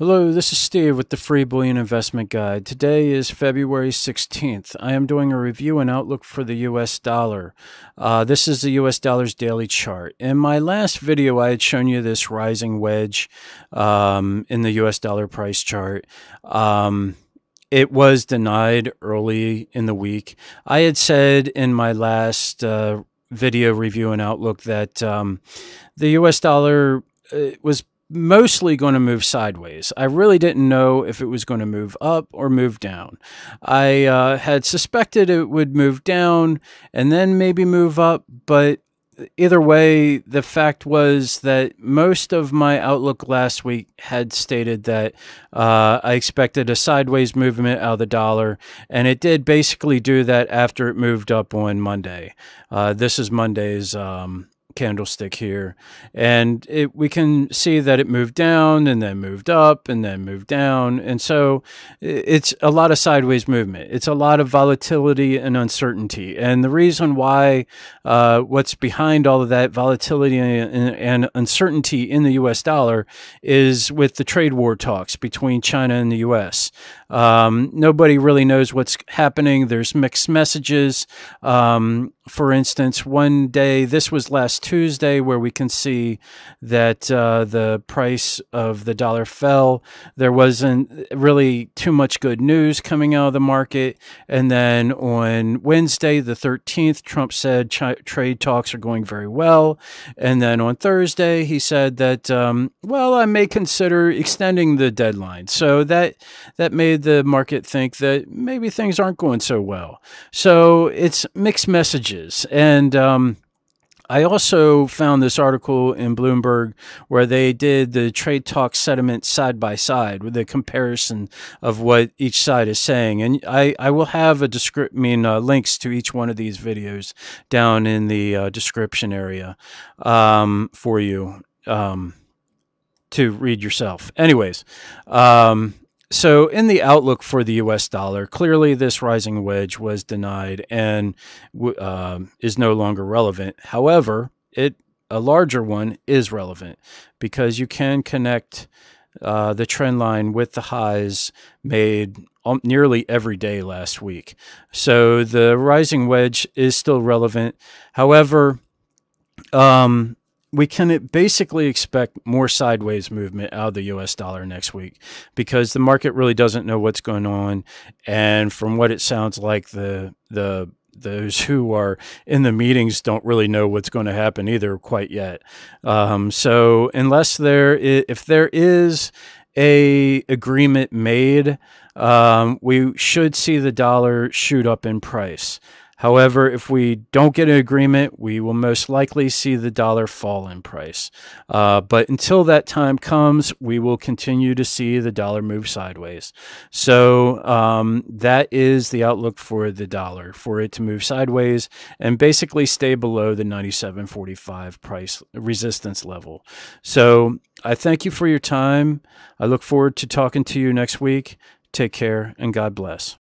Hello, this is Steve with the Free Bullion Investment Guide. Today is February 16th. I am doing a review and outlook for the U.S. dollar. This is the U.S. dollar's daily chart. In my last video, I had shown you this rising wedge in the U.S. dollar price chart. It was denied early in the week. I had said in my last video review and outlook that the U.S. dollar was mostly going to move sideways. I really didn't know if it was going to move up or move down. I had suspected it would move down and then maybe move up, but either way, the fact was that most of my outlook last week had stated that I expected a sideways movement out of the dollar, and it did basically do that after it moved up on Monday. This is Monday's candlestick here, and we can see that it moved down and then moved up and then moved down, and so it's a lot of sideways movement. It's a lot of volatility and uncertainty, and the reason why what's behind all of that volatility and uncertainty in the U.S. dollar is with the trade war talks between China and the U.S. Nobody really knows what's happening. There's mixed messages. For instance, one day, this was last Tuesday, where we can see that the price of the dollar fell. There wasn't really too much good news coming out of the market. And then on Wednesday, the 13th, Trump said trade talks are going very well. And then on Thursday, he said that, well, I may consider extending the deadline. So that made the market think that maybe things aren't going so well. So it's mixed messages. And I also found this article in Bloomberg where they did the trade talk sentiment side by side with a comparison of what each side is saying. And I will have links to each one of these videos down in the description area for you to read yourself. Anyways, so in the outlook for the U.S. dollar, clearly this rising wedge was denied and is no longer relevant. However, a larger one is relevant because you can connect the trend line with the highs made nearly every day last week. So the rising wedge is still relevant. However, we can basically expect more sideways movement out of the U.S. dollar next week because the market really doesn't know what's going on. And from what it sounds like, those who are in the meetings don't really know what's going to happen either quite yet. So unless if there is a agreement made, we should see the dollar shoot up in price. However, if we don't get an agreement, we will most likely see the dollar fall in price. But until that time comes, we will continue to see the dollar move sideways. So that is the outlook for the dollar, for it to move sideways and basically stay below the 97.45 price resistance level. So I thank you for your time. I look forward to talking to you next week. Take care and God bless.